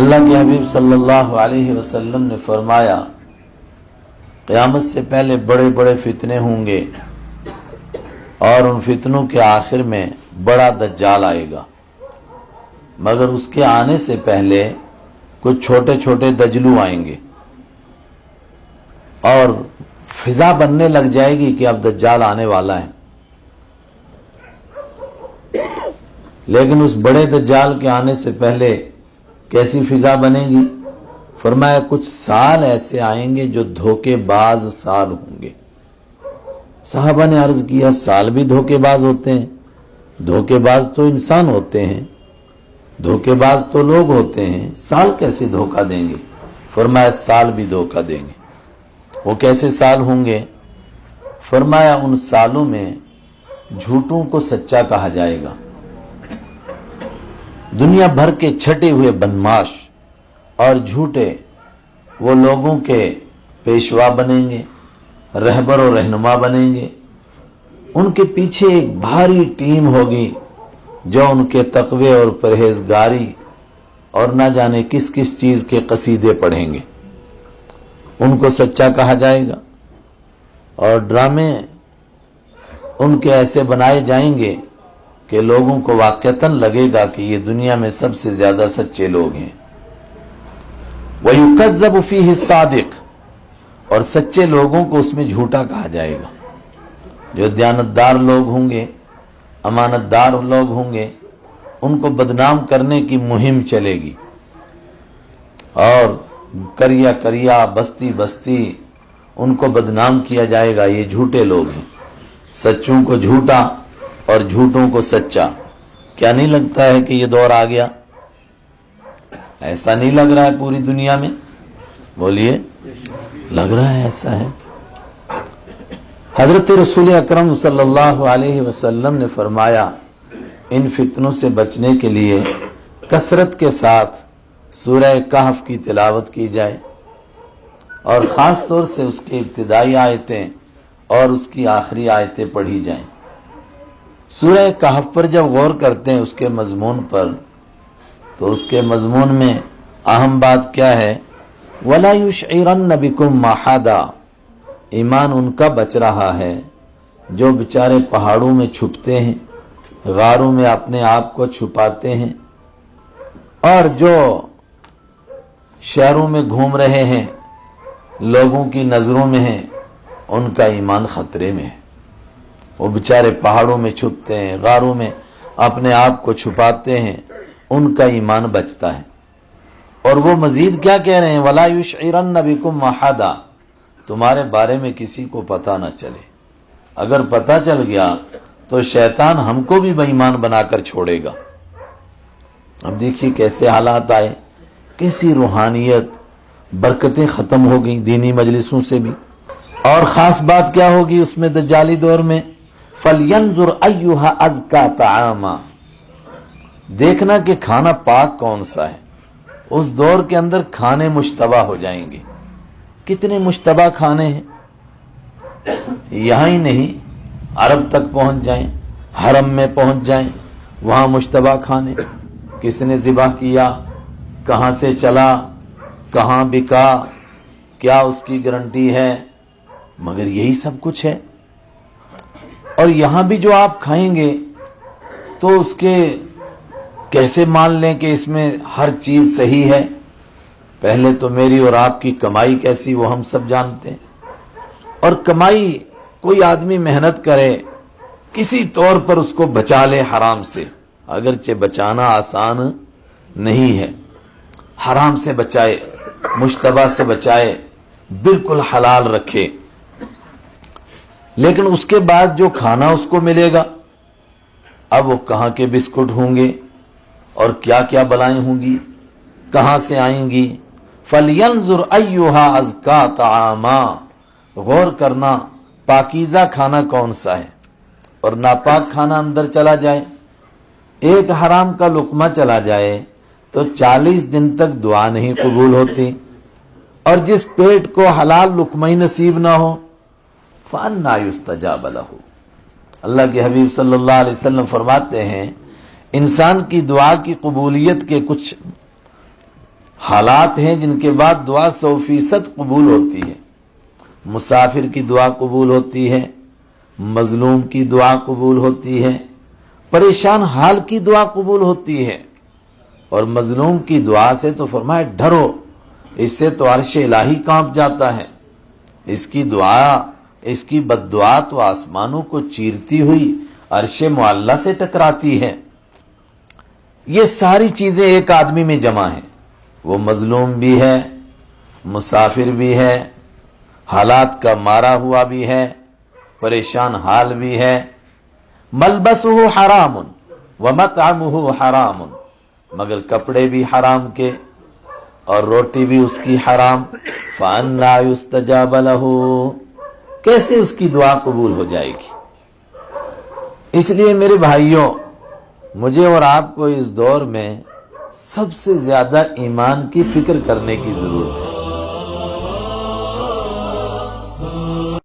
اللہ کے حبیب صلی اللہ علیہ وسلم نے فرمایا قیامت سے پہلے بڑے بڑے فتنے ہوں گے اور ان فتنوں کے آخر میں بڑا دجال آئے گا، مگر اس کے آنے سے پہلے کچھ چھوٹے چھوٹے دجلو آئیں گے اور فضا بننے لگ جائے گی کہ اب دجال آنے والا ہے۔ لیکن اس بڑے دجال کے آنے سے پہلے کیسی فضا بنے گی؟ فرمایا کچھ سال ایسے آئیں گے جو دھوکے باز سال ہوں گے۔ صحابہ نے عرض کیا سال بھی دھوکے باز ہوتے ہیں؟ دھوکے باز تو انسان ہوتے ہیں، دھوکے باز تو لوگ ہوتے ہیں، سال کیسے دھوکہ دیں گے؟ فرمایا سال بھی دھوکہ دیں گے۔ وہ کیسے سال ہوں گے؟ فرمایا ان سالوں میں جھوٹوں کو سچا کہا جائے گا، دنیا بھر کے چھٹے ہوئے بدمعاش اور جھوٹے وہ لوگوں کے پیشوا بنیں گے، رہبر و رہنما بنیں گے۔ ان کے پیچھے ایک بھاری ٹیم ہوگی جو ان کے تقوی اور پرہیزگاری اور نہ جانے کس کس چیز کے قصیدے پڑھیں گے۔ ان کو سچا کہا جائے گا اور ڈرامے ان کے ایسے بنائے جائیں گے کہ لوگوں کو واقعتاً لگے گا کہ یہ دنیا میں سب سے زیادہ سچے لوگ ہیں۔ وَيُكَذَّبُ فِيهِ الصَّادِقُ، اور سچے لوگوں کو اس میں جھوٹا کہا جائے گا۔ جو دیانتدار لوگ ہوں گے، امانتدار لوگ ہوں گے، ان کو بدنام کرنے کی مہم چلے گی اور کریا کریا بستی بستی ان کو بدنام کیا جائے گا، یہ جھوٹے لوگ ہیں۔ سچوں کو جھوٹا اور جھوٹوں کو سچا۔ کیا نہیں لگتا ہے کہ یہ دور آ گیا؟ ایسا نہیں لگ رہا ہے پوری دنیا میں؟ بولیے، لگ رہا ہے ایسا ہے۔ حضرت رسول اکرم صلی اللہ علیہ وسلم نے فرمایا ان فتنوں سے بچنے کے لیے کثرت کے ساتھ سورہ کہف کی تلاوت کی جائے اور خاص طور سے اس کے ابتدائی آیتیں اور اس کی آخری آیتیں پڑھی جائیں۔ سورہ کہف پر جب غور کرتے ہیں اس کے مضمون پر، تو اس کے مضمون میں اہم بات کیا ہے؟ وَلَا يُشْعِرَنَّ بِكُمْ مَحَدًا، ایمان ان کا بچ رہا ہے جو بیچارے پہاڑوں میں چھپتے ہیں، غاروں میں اپنے آپ کو چھپاتے ہیں، اور جو شہروں میں گھوم رہے ہیں، لوگوں کی نظروں میں ہیں، ان کا ایمان خطرے میں ہے۔ وہ بیچارے پہاڑوں میں چھپتے ہیں، غاروں میں اپنے آپ کو چھپاتے ہیں، ان کا ایمان بچتا ہے۔ اور وہ مزید کیا کہہ رہے ہیں؟ وَلَا يُشْعِرَنَّ بِكُمْ أَحَدًا، تمہارے بارے میں کسی کو پتہ نہ چلے۔ اگر پتہ چل گیا تو شیطان ہم کو بھی بے ایمان بنا کر چھوڑے گا۔ اب دیکھیے کیسے حالات آئے، کیسی روحانیت، برکتیں ختم ہو گئی دینی مجلسوں سے بھی۔ اور خاص بات کیا ہوگی اس میں دجالی دور میں؟ فَلْيَنْظُرْ أَيُّهَا أَزْكَىٰ طَعَامًا، دیکھنا کہ کھانا پاک کون سا ہے۔ اس دور کے اندر کھانے مشتبہ ہو جائیں گے۔ کتنے مشتبہ کھانے ہیں، یہاں ہی نہیں عرب تک پہنچ جائیں، حرم میں پہنچ جائیں، وہاں مشتبہ کھانے، کس نے ذبح کیا، کہاں سے چلا، کہاں بکا، کیا اس کی گارنٹی ہے، مگر یہی سب کچھ ہے۔ اور یہاں بھی جو آپ کھائیں گے تو اس کے کیسے مان لیں کہ اس میں ہر چیز صحیح ہے؟ پہلے تو میری اور آپ کی کمائی کیسی وہ ہم سب جانتے ہیں، اور کمائی کوئی آدمی محنت کرے کسی طور پر اس کو بچا لے حرام سے، اگرچہ بچانا آسان نہیں ہے، حرام سے بچائے، مشتبہ سے بچائے، بالکل حلال رکھے، لیکن اس کے بعد جو کھانا اس کو ملے گا، اب وہ کہاں کے بسکٹ ہوں گے اور کیا کیا بلائیں ہوں گی، کہاں سے آئیں گی۔ فَلْيَنْظُرْ أَيُّهَا أَزْكَىٰ طَعَامًا، غور کرنا پاکیزہ کھانا کون سا ہے، اور ناپاک کھانا اندر چلا جائے، ایک حرام کا لقمہ چلا جائے تو 40 دن تک دعا نہیں قبول ہوتی، اور جس پیٹ کو حلال لقمہ ہی نصیب نہ ہو فَأَنَّىٰ يُسْتَجَابَ لَهُ، اللہ کے حبیب صلی اللہ علیہ وسلم فرماتے ہیں انسان کی دعا کی قبولیت کے کچھ حالات ہیں جن کے بعد دعا 100% قبول ہوتی ہے. مسافر کی دعا قبول ہوتی ہے، مظلوم کی دعا قبول ہوتی ہے، پریشان حال کی دعا قبول ہوتی ہے، اور مظلوم کی دعا سے تو فرمایا ڈرو، اس سے تو عرش الہی کانپ جاتا ہے. اس کی دعا، اس کی بد دعا تو آسمانوں کو چیرتی ہوئی عرش معلی سے ٹکراتی ہے. یہ ساری چیزیں ایک آدمی میں جمع ہیں. وہ مظلوم بھی ہے، مسافر بھی ہے، حالات کا مارا ہوا بھی ہے، پریشان حال بھی ہے. ملبسہ حرام ومطعمہ حرام، مگر کپڑے بھی حرام کے اور روٹی بھی اس کی حرام. فأنی یستجاب لہ، کیسے اس کی دعا قبول ہو جائے گی؟ اس لیے میرے بھائیوں، مجھے اور آپ کو اس دور میں سب سے زیادہ ایمان کی فکر کرنے کی ضرورت ہے.